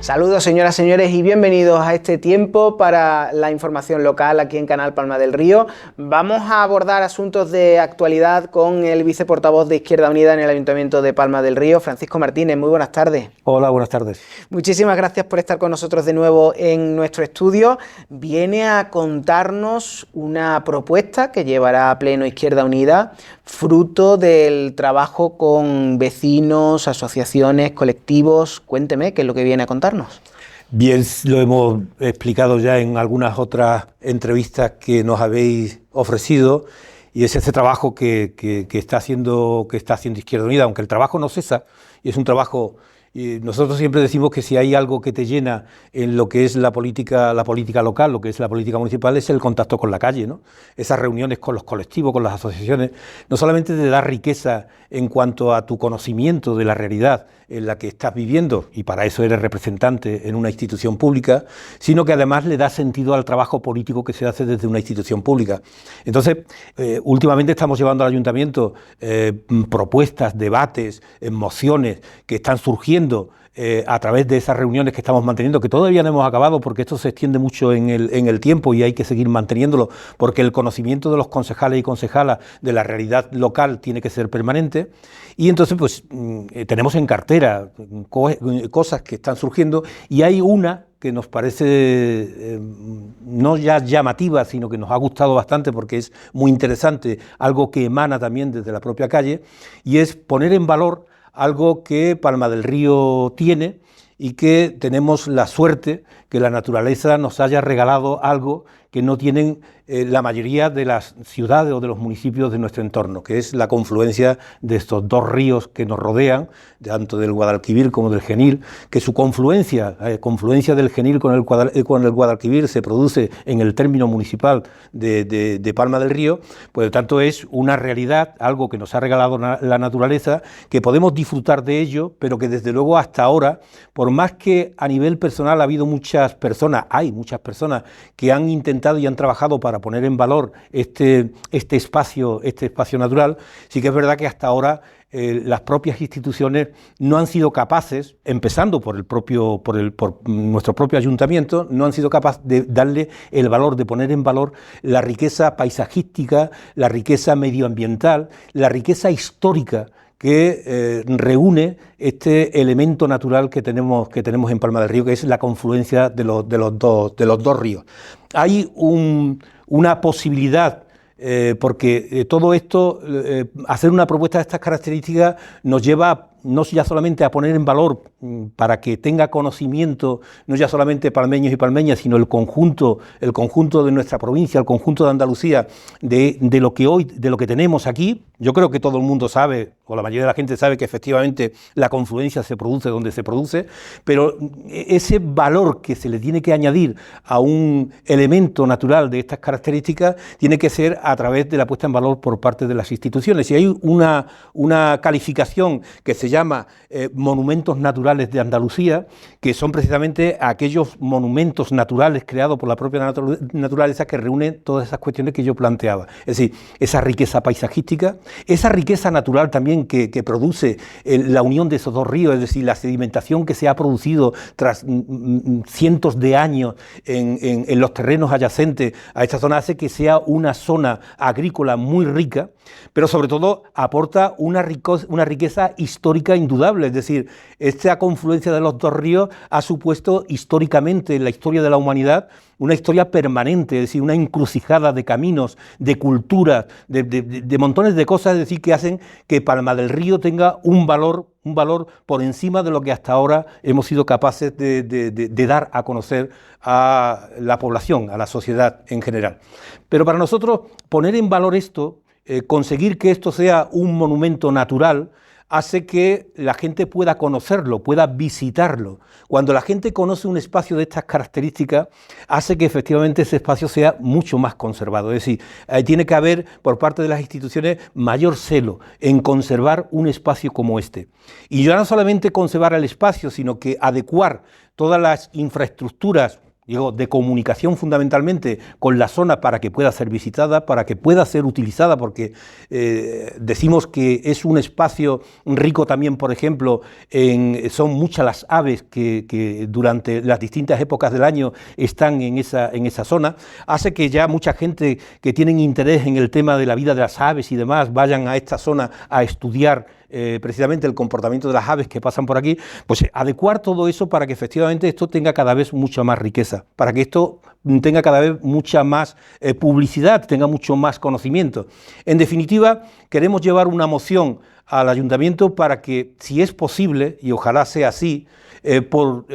Saludos señoras, señores y bienvenidos a este tiempo para la información local aquí en Canal Palma del Río. Vamos a abordar asuntos de actualidad con el viceportavoz de Izquierda Unida en el Ayuntamiento de Palma del Río, Francisco Martínez. Muy buenas tardes. Hola, buenas tardes. Muchísimas gracias por estar con nosotros de nuevo en nuestro estudio. Viene a contarnos una propuesta que llevará a pleno Izquierda Unida, fruto del trabajo con vecinos, asociaciones, colectivos. Cuénteme qué es lo que viene a contarnos. Bien, lo hemos explicado ya en algunas otras entrevistas que nos habéis ofrecido, y es ese trabajo que está haciendo Izquierda Unida, aunque el trabajo no cesa, y es un trabajo. Y nosotros siempre decimos que si hay algo que te llena en lo que es la política local, lo que es la política municipal, es el contacto con la calle, ¿no? Esas reuniones con los colectivos, con las asociaciones, no solamente te da riqueza en cuanto a tu conocimiento de la realidad en la que estás viviendo, y para eso eres representante en una institución pública, sino que además le da sentido al trabajo político que se hace desde una institución pública. Entonces, últimamente estamos llevando al ayuntamiento propuestas, debates, mociones que están surgiendo a través de esas reuniones que estamos manteniendo, que todavía no hemos acabado porque esto se extiende mucho en el tiempo y hay que seguir manteniéndolo, porque el conocimiento de los concejales y concejalas de la realidad local tiene que ser permanente. Y entonces pues tenemos en cartera cosas que están surgiendo, y hay una que nos parece no ya llamativa, sino que nos ha gustado bastante porque es muy interesante, algo que emana también desde la propia calle, y es poner en valor algo que Palma del Río tiene y que tenemos la suerte que la naturaleza nos haya regalado algo que no tienen la mayoría de las ciudades o de los municipios de nuestro entorno, que es la confluencia de estos dos ríos que nos rodean, tanto del Guadalquivir como del Genil, que su confluencia del Genil con el Guadalquivir se produce en el término municipal de Palma del Río. Por lo tanto es una realidad, algo que nos ha regalado la naturaleza, que podemos disfrutar de ello, pero que desde luego hasta ahora, por más que a nivel personal hay muchas personas que han intentado y han trabajado para poner en valor este espacio natural, sí que es verdad que hasta ahora las propias instituciones no han sido capaces, empezando por nuestro propio ayuntamiento, no han sido capaces de darle el valor, de poner en valor la riqueza paisajística, la riqueza medioambiental, la riqueza histórica que reúne este elemento natural que tenemos en Palma del Río, que es la confluencia de los dos ríos. Hay una posibilidad, porque todo esto, hacer una propuesta de estas características nos lleva no ya solamente a poner en valor para que tenga conocimiento, no ya solamente palmeños y palmeñas, sino el conjunto de nuestra provincia, el conjunto de Andalucía, de lo que tenemos aquí. Yo creo que todo el mundo sabe, o la mayoría de la gente sabe, que efectivamente la confluencia se produce donde se produce, pero ese valor que se le tiene que añadir a un elemento natural de estas características tiene que ser a través de la puesta en valor por parte de las instituciones. Y hay una calificación que se llama monumentos naturales de Andalucía, que son precisamente aquellos monumentos naturales creados por la propia naturaleza que reúnen todas esas cuestiones que yo planteaba. Es decir, esa riqueza paisajística, esa riqueza natural también que produce la unión de esos dos ríos, es decir, la sedimentación que se ha producido tras cientos de años en los terrenos adyacentes a esta zona, hace que sea una zona agrícola muy rica, pero sobre todo aporta una riqueza histórica indudable. Es decir, esta confluencia de los dos ríos ha supuesto históricamente en la historia de la humanidad una historia permanente, es decir, una encrucijada de caminos, de culturas, de montones de cosas, es decir, que hacen que Palma del Río tenga un valor por encima de lo que hasta ahora hemos sido capaces de dar a conocer a la población, a la sociedad en general. Pero para nosotros poner en valor esto, conseguir que esto sea un monumento natural, hace que la gente pueda conocerlo, pueda visitarlo. Cuando la gente conoce un espacio de estas características, hace que efectivamente ese espacio sea mucho más conservado. Es decir, tiene que haber por parte de las instituciones mayor celo en conservar un espacio como este. Y ya no solamente conservar el espacio, sino que adecuar todas las infraestructuras digo, de comunicación fundamentalmente con la zona para que pueda ser visitada, para que pueda ser utilizada, porque decimos que es un espacio rico también, por ejemplo, son muchas las aves que durante las distintas épocas del año están en esa zona, hace que ya mucha gente que tienen interés en el tema de la vida de las aves y demás vayan a esta zona a estudiar precisamente el comportamiento de las aves que pasan por aquí, pues adecuar todo eso para que efectivamente esto tenga cada vez mucha más riqueza, para que esto tenga cada vez mucha más publicidad, tenga mucho más conocimiento. En definitiva, queremos llevar una moción al ayuntamiento para que, si es posible, y ojalá sea así, por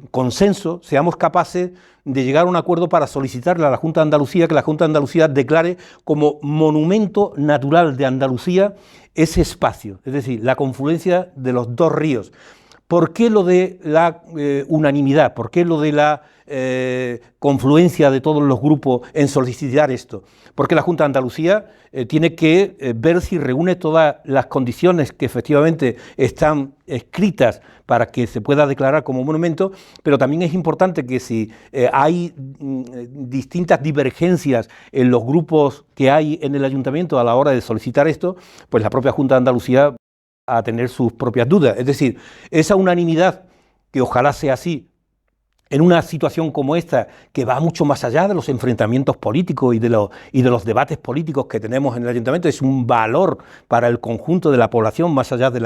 consenso, seamos capaces de llegar a un acuerdo para solicitarle a la Junta de Andalucía que la Junta de Andalucía declare como monumento natural de Andalucía ese espacio, es decir, la confluencia de los dos ríos. ¿Por qué lo de la unanimidad? ¿Por qué lo de la confluencia de todos los grupos en solicitar esto? Porque la Junta de Andalucía tiene que ver si reúne todas las condiciones que efectivamente están escritas para que se pueda declarar como monumento, pero también es importante que si hay distintas divergencias en los grupos que hay en el ayuntamiento a la hora de solicitar esto, pues la propia Junta de Andalucía a tener sus propias dudas. Es decir, esa unanimidad, que ojalá sea así, en una situación como esta, que va mucho más allá de los enfrentamientos políticos y de los debates políticos que tenemos en el ayuntamiento, es un valor para el conjunto de la población, más allá de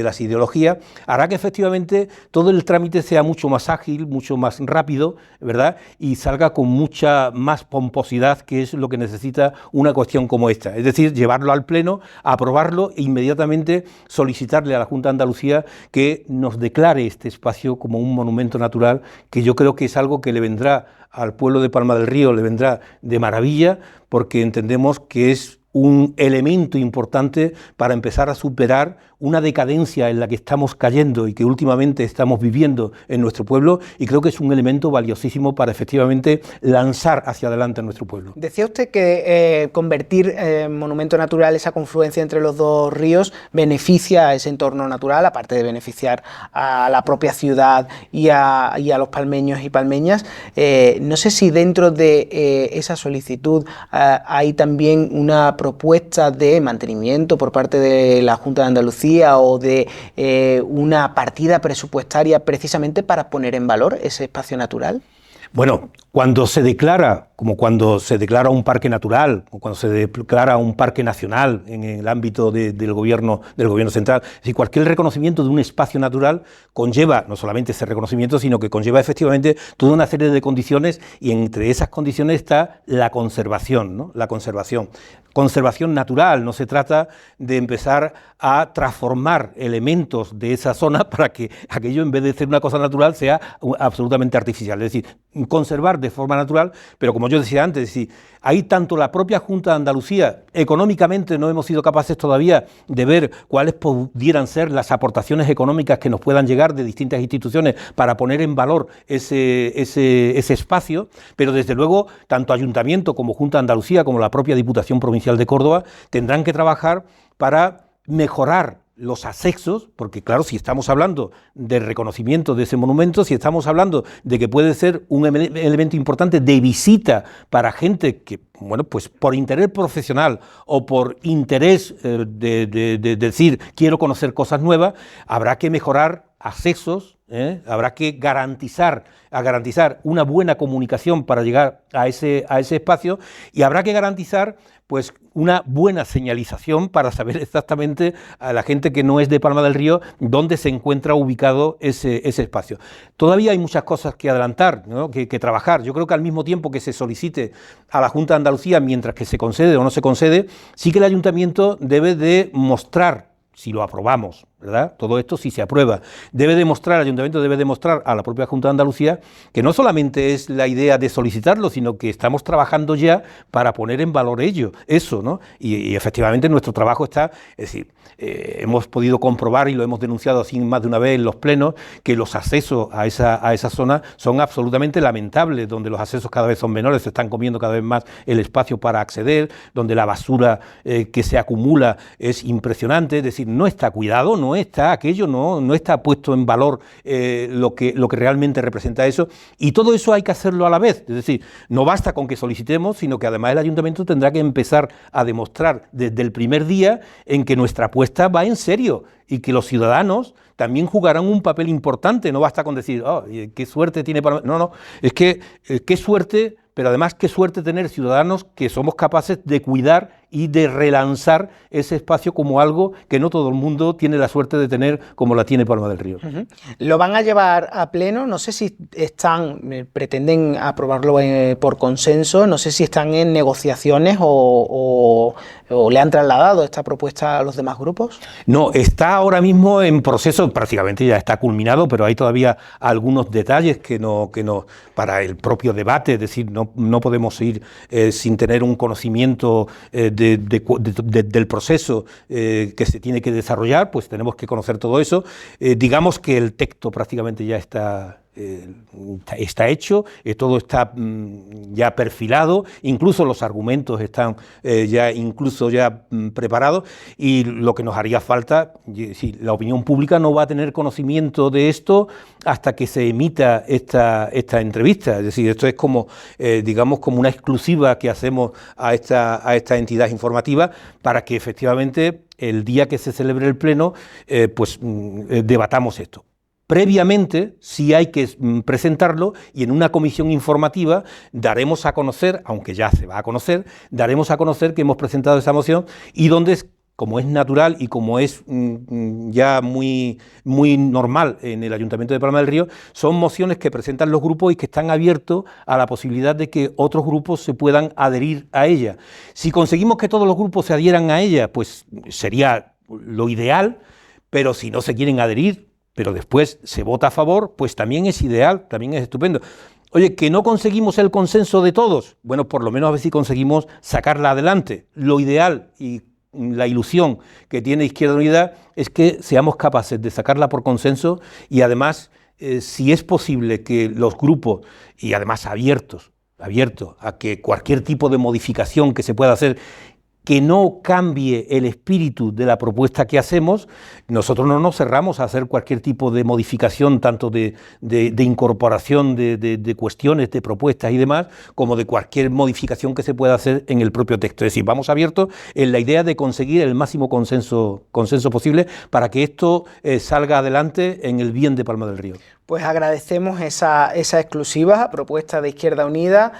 las ideologías, hará que efectivamente todo el trámite sea mucho más ágil, mucho más rápido, ¿verdad? Y salga con mucha más pomposidad, que es lo que necesita una cuestión como esta. Es decir, llevarlo al Pleno, aprobarlo e inmediatamente solicitarle a la Junta de Andalucía que nos declare este espacio como un monumento natural, que yo creo que es algo que le vendrá al pueblo de Palma del Río, le vendrá de maravilla, porque entendemos que es un elemento importante para empezar a superar una decadencia en la que estamos cayendo y que últimamente estamos viviendo en nuestro pueblo, y creo que es un elemento valiosísimo para efectivamente lanzar hacia adelante a nuestro pueblo. Decía usted que convertir en monumento natural esa confluencia entre los dos ríos beneficia a ese entorno natural, aparte de beneficiar a la propia ciudad y a los palmeños y palmeñas. No sé si dentro de esa solicitud hay también una propuesta de mantenimiento por parte de la Junta de Andalucía o de una partida presupuestaria precisamente para poner en valor ese espacio natural. Bueno, cuando se declara, como cuando se declara un parque natural, o cuando se declara un parque nacional en el ámbito del gobierno central, es decir, cualquier reconocimiento de un espacio natural conlleva no solamente ese reconocimiento, sino que conlleva efectivamente toda una serie de condiciones, y entre esas condiciones está la conservación, ¿no? La conservación natural. No se trata de empezar a transformar elementos de esa zona para que aquello, en vez de ser una cosa natural, sea absolutamente artificial. Es decir, conservar de forma natural, pero como yo decía antes, es decir, hay tanto la propia Junta de Andalucía, económicamente no hemos sido capaces todavía de ver cuáles pudieran ser las aportaciones económicas que nos puedan llegar de distintas instituciones para poner en valor ese espacio, pero desde luego tanto Ayuntamiento como Junta de Andalucía como la propia Diputación Provincial de Córdoba tendrán que trabajar para mejorar los accesos, porque claro, si estamos hablando de reconocimiento de ese monumento, si estamos hablando de que puede ser un elemento importante de visita para gente que, bueno, pues por interés profesional o por interés de decir quiero conocer cosas nuevas, habrá que mejorar accesos, habrá que garantizar una buena comunicación para llegar a ese espacio, y habrá que garantizar pues una buena señalización para saber exactamente a la gente que no es de Palma del Río dónde se encuentra ubicado ese espacio. Todavía hay muchas cosas que adelantar, ¿no? que trabajar. Yo creo que al mismo tiempo que se solicite a la Junta de Andalucía, mientras que se concede o no se concede, sí que el Ayuntamiento debe de mostrar, si lo aprobamos, ¿verdad? Todo esto si se aprueba, el Ayuntamiento debe demostrar a la propia Junta de Andalucía que no solamente es la idea de solicitarlo, sino que estamos trabajando ya para poner en valor eso, ¿no? Y efectivamente nuestro trabajo está, es decir, hemos podido comprobar y lo hemos denunciado así más de una vez en los plenos, que los accesos a esa zona son absolutamente lamentables, donde los accesos cada vez son menores, se están comiendo cada vez más el espacio para acceder, donde la basura que se acumula es impresionante, es decir, no está cuidado, no no está aquello, no está puesto en valor lo que realmente representa eso, y todo eso hay que hacerlo a la vez. Es decir, no basta con que solicitemos, sino que además el ayuntamiento tendrá que empezar a demostrar desde el primer día en que nuestra apuesta va en serio y que los ciudadanos también jugarán un papel importante. No basta con decir, oh, qué suerte tiene para... No, es que qué suerte, pero además qué suerte tener ciudadanos que somos capaces de cuidar y de relanzar ese espacio como algo que no todo el mundo tiene la suerte de tener como la tiene Palma del Río. ¿Lo van a llevar a pleno? No sé si pretenden aprobarlo por consenso, no sé si están en negociaciones o le han trasladado esta propuesta a los demás grupos. No, está ahora mismo en proceso, prácticamente ya está culminado, pero hay todavía algunos detalles que no para el propio debate, es decir, no podemos ir sin tener un conocimiento del proceso que se tiene que desarrollar, pues tenemos que conocer todo eso. Digamos que el texto prácticamente ya está hecho, todo está ya perfilado, incluso los argumentos están ya preparados, y lo que nos haría falta, si la opinión pública no va a tener conocimiento de esto hasta que se emita esta entrevista. Es decir, esto es como, digamos, como una exclusiva que hacemos a esta entidad informativa para que efectivamente el día que se celebre el pleno, debatamos esto. Previamente, sí hay que presentarlo, y en una comisión informativa daremos a conocer, aunque ya se va a conocer, daremos a conocer que hemos presentado esa moción, y donde, como es natural y como es ya muy normal en el Ayuntamiento de Palma del Río, son mociones que presentan los grupos y que están abiertos a la posibilidad de que otros grupos se puedan adherir a ella. Si conseguimos que todos los grupos se adhieran a ella, pues sería lo ideal, pero si no se quieren adherir, pero después se vota a favor, pues también es ideal, también es estupendo. Oye, ¿que no conseguimos el consenso de todos? Bueno, por lo menos a ver si conseguimos sacarla adelante. Lo ideal y la ilusión que tiene Izquierda Unida es que seamos capaces de sacarla por consenso, y además, si es posible que los grupos, y además abiertos a que cualquier tipo de modificación que se pueda hacer, que no cambie el espíritu de la propuesta que hacemos, nosotros no nos cerramos a hacer cualquier tipo de modificación, tanto de incorporación de cuestiones, de propuestas y demás, como de cualquier modificación que se pueda hacer en el propio texto. Es decir, vamos abiertos en la idea de conseguir el máximo consenso posible para que esto salga adelante en el bien de Palma del Río. Pues agradecemos esa exclusiva propuesta de Izquierda Unida.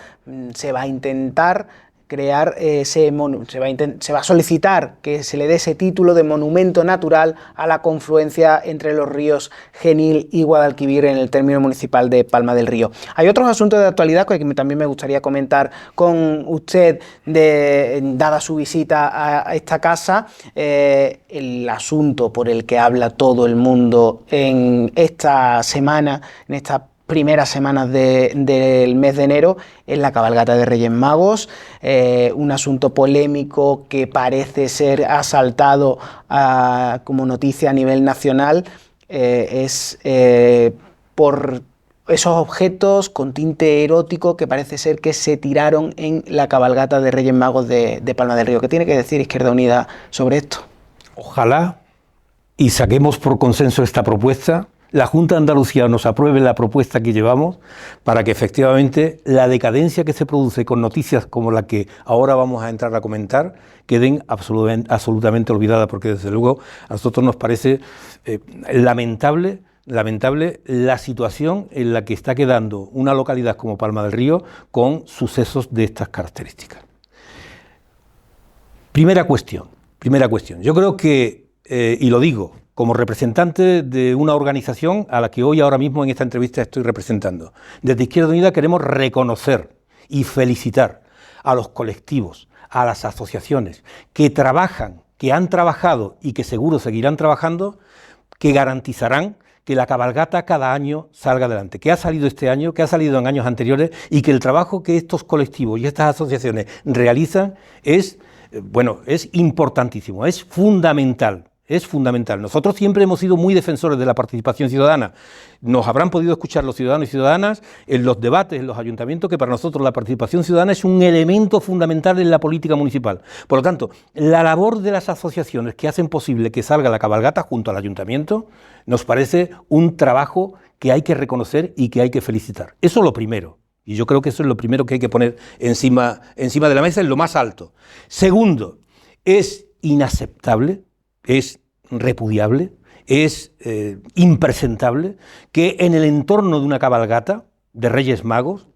Se va a intentar crear se va a solicitar que se le dé ese título de monumento natural a la confluencia entre los ríos Genil y Guadalquivir en el término municipal de Palma del Río. Hay otros asuntos de actualidad que también me gustaría comentar con usted, dada su visita a esta casa. El asunto por el que habla todo el mundo en esta semana, en esta primeras semanas del mes de enero, es la cabalgata de Reyes Magos, un asunto polémico que parece ser asaltado como noticia a nivel nacional, por esos objetos con tinte erótico que parece ser que se tiraron en la cabalgata de Reyes Magos de Palma del Río. ¿Qué tiene que decir Izquierda Unida sobre esto? Ojalá y saquemos por consenso esta propuesta, la Junta de Andalucía nos apruebe la propuesta que llevamos, para que efectivamente la decadencia que se produce con noticias como la que ahora vamos a entrar a comentar queden absolutamente olvidadas, porque desde luego a nosotros nos parece lamentable la situación en la que está quedando una localidad como Palma del Río con sucesos de estas características. Primera cuestión. Yo creo que, y lo digo, como representante de una organización a la que ahora mismo en esta entrevista estoy representando, desde Izquierda Unida queremos reconocer y felicitar a los colectivos, a las asociaciones que trabajan, que han trabajado y que seguro seguirán trabajando, que garantizarán que la cabalgata cada año salga adelante, que ha salido este año, que ha salido en años anteriores, y que el trabajo que estos colectivos y estas asociaciones realizan es importantísimo, es fundamental. es fundamental. Nosotros siempre hemos sido muy defensores de la participación ciudadana. Nos habrán podido escuchar los ciudadanos y ciudadanas en los debates, en los ayuntamientos, que para nosotros la participación ciudadana es un elemento fundamental en la política municipal. Por lo tanto, la labor de las asociaciones que hacen posible que salga la cabalgata junto al ayuntamiento nos parece un trabajo que hay que reconocer y que hay que felicitar. Eso es lo primero. Y yo creo que eso es lo primero que hay que poner encima de la mesa, en lo más alto. Segundo, es inaceptable, es repudiable, es impresentable que en el entorno de una cabalgata de Reyes Magos,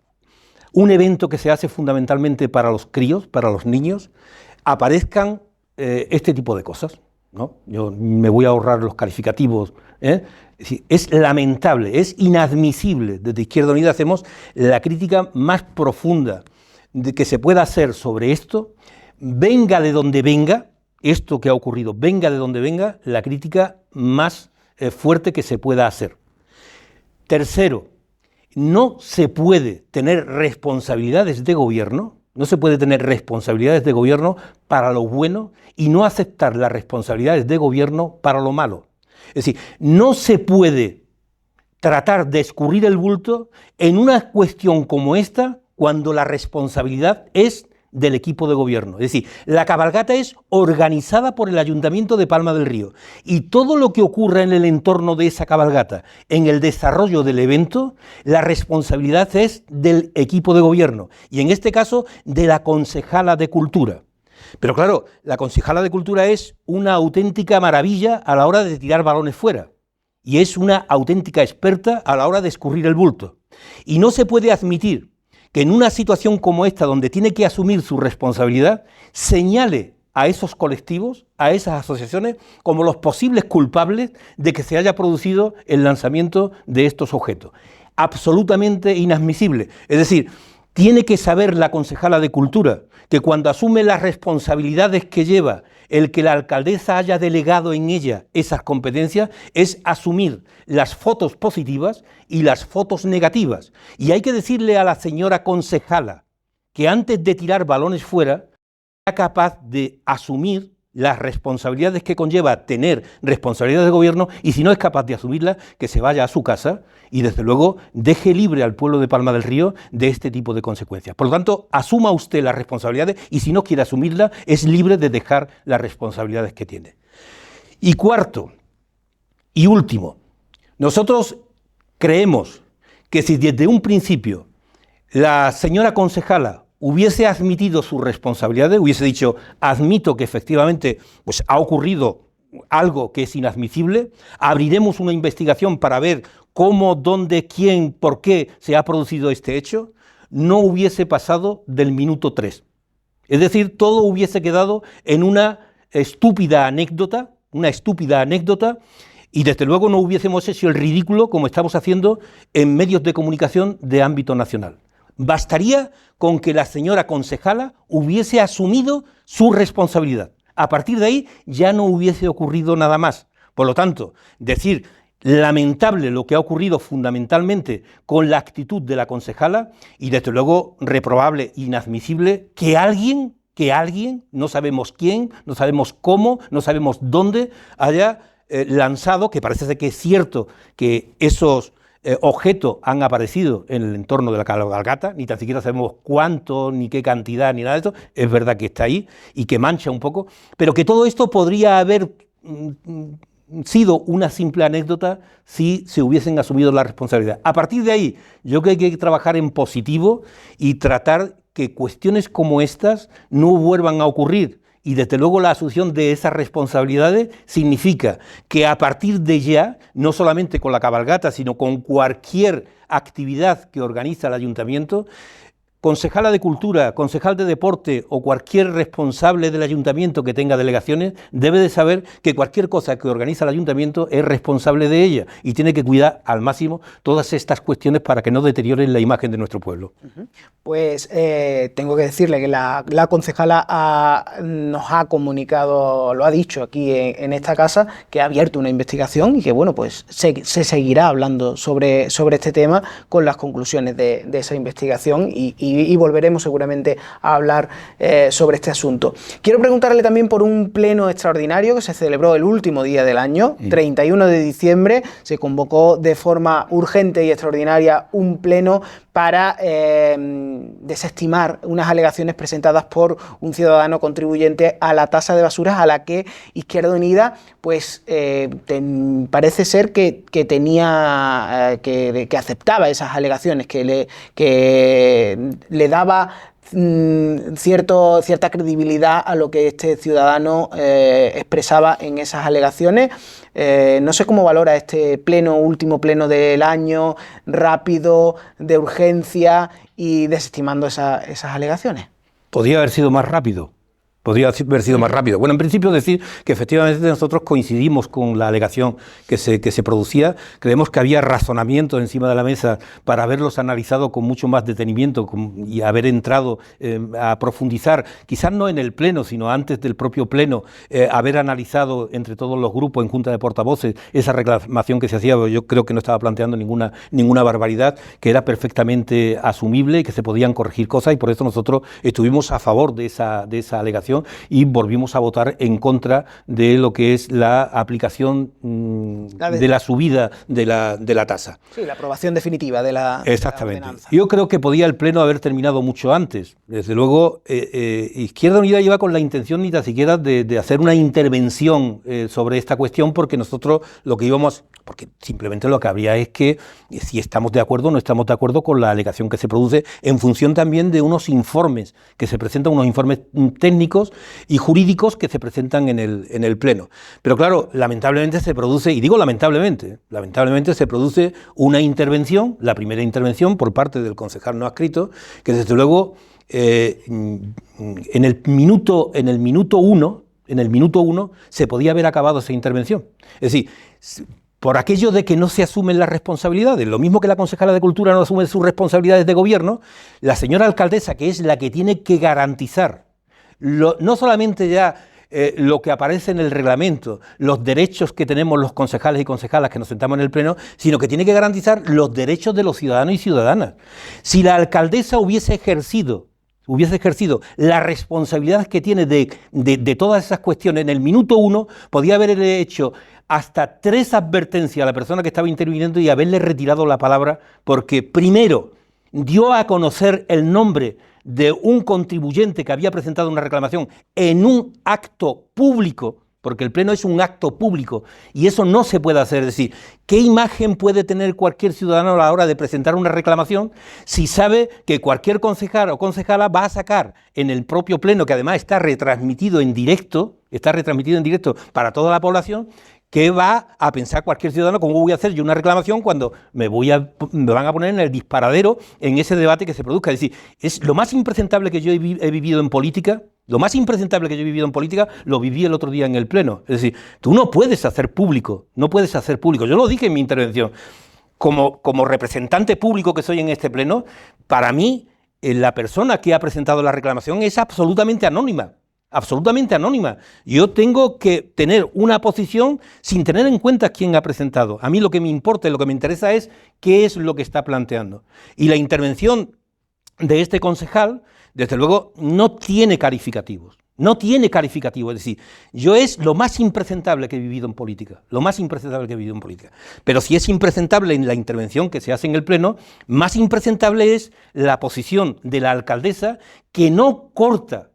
un evento que se hace fundamentalmente para los críos, para los niños, aparezcan este tipo de cosas, ¿no? Yo me voy a ahorrar los calificativos, ¿eh? Es lamentable, es inadmisible. Desde Izquierda Unida hacemos la crítica más profunda que se pueda hacer sobre esto, venga de donde venga, esto que ha ocurrido, venga de donde venga, la crítica más fuerte que se pueda hacer. Tercero, no se puede tener responsabilidades de gobierno, para lo bueno y no aceptar las responsabilidades de gobierno para lo malo. Es decir, no se puede tratar de escurrir el bulto en una cuestión como esta cuando la responsabilidad es del equipo de gobierno. Es decir, la cabalgata es organizada por el Ayuntamiento de Palma del Río y todo lo que ocurra en el entorno de esa cabalgata, en el desarrollo del evento, la responsabilidad es del equipo de gobierno y en este caso de la concejala de Cultura. Pero claro, la concejala de Cultura es una auténtica maravilla a la hora de tirar balones fuera y es una auténtica experta a la hora de escurrir el bulto. Y no se puede admitir que en una situación como esta, donde tiene que asumir su responsabilidad, señale a esos colectivos, a esas asociaciones, como los posibles culpables de que se haya producido el lanzamiento de estos objetos. Absolutamente inadmisible. Es decir, tiene que saber la concejala de Cultura que cuando asume las responsabilidades que lleva el que la alcaldesa haya delegado en ella esas competencias, es asumir las fotos positivas y las fotos negativas. Y hay que decirle a la señora concejala que antes de tirar balones fuera, sea capaz de asumir las responsabilidades que conlleva tener responsabilidades de gobierno y si no es capaz de asumirlas, que se vaya a su casa y desde luego deje libre al pueblo de Palma del Río de este tipo de consecuencias. Por lo tanto, asuma usted las responsabilidades y si no quiere asumirlas, es libre de dejar las responsabilidades que tiene. Y cuarto y último, nosotros creemos que si desde un principio la señora concejala hubiese admitido sus responsabilidades, hubiese dicho, admito que efectivamente pues, ha ocurrido algo que es inadmisible, abriremos una investigación para ver cómo, dónde, quién, por qué se ha producido este hecho, no hubiese pasado del minuto 3. Es decir, todo hubiese quedado en una estúpida anécdota, y desde luego no hubiésemos hecho el ridículo como estamos haciendo en medios de comunicación de ámbito nacional. Bastaría con que la señora concejala hubiese asumido su responsabilidad. A partir de ahí ya no hubiese ocurrido nada más. Por lo tanto, decir lamentable lo que ha ocurrido fundamentalmente con la actitud de la concejala y desde luego reprobable, inadmisible que alguien, no sabemos quién, no sabemos cómo, no sabemos dónde, haya lanzado, que parece ser que es cierto que esos objetos han aparecido en el entorno de la cabalgata, ni tan siquiera sabemos cuánto, ni qué cantidad, ni nada de esto, es verdad que está ahí y que mancha un poco, pero que todo esto podría haber sido una simple anécdota si se hubiesen asumido la responsabilidad. A partir de ahí, yo creo que hay que trabajar en positivo y tratar que cuestiones como estas no vuelvan a ocurrir. Y desde luego la asunción de esas responsabilidades significa que a partir de ya, no solamente con la cabalgata, sino con cualquier actividad que organiza el ayuntamiento, concejala de Cultura, concejal de Deporte o cualquier responsable del ayuntamiento que tenga delegaciones debe de saber que cualquier cosa que organiza el ayuntamiento es responsable de ella y tiene que cuidar al máximo todas estas cuestiones para que no deterioren la imagen de nuestro pueblo. Pues tengo que decirle que la concejala nos ha comunicado, lo ha dicho aquí en esta casa, que ha abierto una investigación y que bueno, pues se seguirá hablando sobre este tema con las conclusiones de esa investigación y y volveremos seguramente a hablar sobre este asunto. Quiero preguntarle también por un pleno extraordinario que se celebró el último día del año, 31 de diciembre, se convocó de forma urgente y extraordinaria un pleno para desestimar unas alegaciones presentadas por un ciudadano contribuyente a la tasa de basuras, a la que Izquierda Unida pues parece ser que aceptaba esas alegaciones, que le daba cierta credibilidad a lo que este ciudadano expresaba en esas alegaciones. No sé cómo valora este último pleno del año, rápido, de urgencia y desestimando esas alegaciones. Podría haber sido más rápido. Podría haber sido más rápido. Bueno, en principio decir que efectivamente nosotros coincidimos con la alegación que se producía. Creemos que había razonamientos encima de la mesa para haberlos analizado con mucho más detenimiento y haber entrado a profundizar, quizás no en el pleno, sino antes del propio pleno, haber analizado entre todos los grupos en junta de portavoces esa reclamación que se hacía. Yo creo que no estaba planteando ninguna barbaridad, que era perfectamente asumible y que se podían corregir cosas, y por eso nosotros estuvimos a favor de esa alegación y volvimos a votar en contra de lo que es la aplicación de la subida de la tasa. Sí, la aprobación definitiva de la Exactamente. ordenanza. Yo creo que podía el Pleno haber terminado mucho antes. Desde luego, Izquierda Unida iba con la intención ni tan siquiera de hacer una intervención sobre esta cuestión, porque nosotros lo que íbamos... Porque simplemente lo que habría es que si estamos de acuerdo o no estamos de acuerdo con la alegación que se produce, en función también de unos informes que se presentan, unos informes técnicos y jurídicos que se presentan en el Pleno. Pero claro, lamentablemente se produce, y digo lamentablemente se produce una intervención, la primera intervención por parte del concejal no adscrito, que desde luego en el minuto uno se podía haber acabado esa intervención. Es decir, por aquello de que no se asumen las responsabilidades, lo mismo que la concejala de Cultura no asume sus responsabilidades de gobierno, la señora alcaldesa, que es la que tiene que garantizar no solamente ya lo que aparece en el reglamento, los derechos que tenemos los concejales y concejalas que nos sentamos en el Pleno, sino que tiene que garantizar los derechos de los ciudadanos y ciudadanas. Si la alcaldesa hubiese ejercido la responsabilidad que tiene de todas esas cuestiones, en el minuto uno podía haber hecho hasta 3 advertencias a la persona que estaba interviniendo y haberle retirado la palabra, porque primero dio a conocer el nombre de un contribuyente que había presentado una reclamación en un acto público, porque el Pleno es un acto público y eso no se puede hacer. Es decir, ¿qué imagen puede tener cualquier ciudadano a la hora de presentar una reclamación si sabe que cualquier concejal o concejala va a sacar en el propio Pleno, que además está retransmitido en directo para toda la población? ¿Qué va a pensar cualquier ciudadano? ¿Cómo voy a hacer yo una reclamación cuando me van a poner en el disparadero en ese debate que se produzca? Es decir, es lo más impresentable que yo he vivido en política. Lo más impresentable que yo he vivido en política lo viví el otro día en el Pleno. Es decir, tú no puedes hacer público. Yo lo dije en mi intervención. Como representante público que soy en este Pleno, para mí la persona que ha presentado la reclamación es absolutamente anónima. Yo tengo que tener una posición sin tener en cuenta quién ha presentado. A mí lo que me importa y lo que me interesa es qué es lo que está planteando. Y la intervención de este concejal, desde luego, no tiene calificativos. Es decir, yo es lo más impresentable que he vivido en política. Pero si es impresentable en la intervención que se hace en el Pleno, más impresentable es la posición de la alcaldesa, que no corta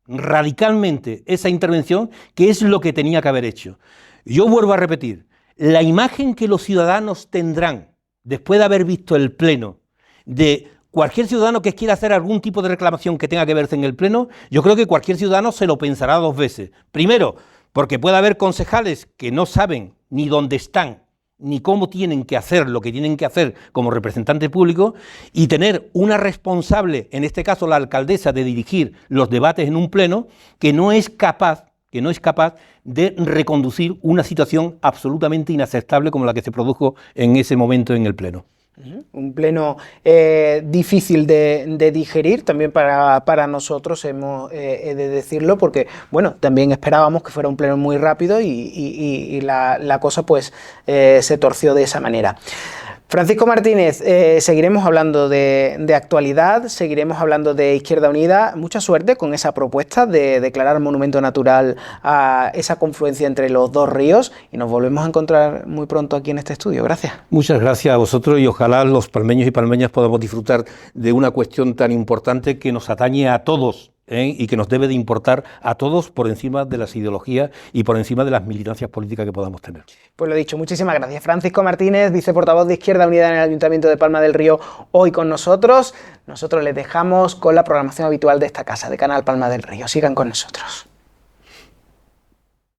radicalmente esa intervención, que es lo que tenía que haber hecho. Yo vuelvo a repetir, la imagen que los ciudadanos tendrán después de haber visto el Pleno, de cualquier ciudadano que quiera hacer algún tipo de reclamación que tenga que verse en el Pleno, yo creo que cualquier ciudadano se lo pensará 2 veces. Primero, porque puede haber concejales que no saben ni dónde están, ni cómo tienen que hacer lo que tienen que hacer como representante público, y tener una responsable, en este caso la alcaldesa, de dirigir los debates en un Pleno que no es capaz de reconducir una situación absolutamente inaceptable como la que se produjo en ese momento en el Pleno. Un Pleno difícil de digerir también para nosotros, he de decirlo, porque bueno, también esperábamos que fuera un Pleno muy rápido y la cosa pues se torció de esa manera. Francisco Martínez, seguiremos hablando de actualidad, seguiremos hablando de Izquierda Unida. Mucha suerte con esa propuesta de declarar monumento natural a esa confluencia entre los dos ríos y nos volvemos a encontrar muy pronto aquí en este estudio. Gracias. Muchas gracias a vosotros y ojalá los palmeños y palmeñas podamos disfrutar de una cuestión tan importante que nos atañe a todos. Y que nos debe de importar a todos por encima de las ideologías y por encima de las militancias políticas que podamos tener. Pues lo dicho, muchísimas gracias. Francisco Martínez, viceportavoz de Izquierda Unida en el Ayuntamiento de Palma del Río, hoy con nosotros. Nosotros les dejamos con la programación habitual de esta casa, de Canal Palma del Río. Sigan con nosotros.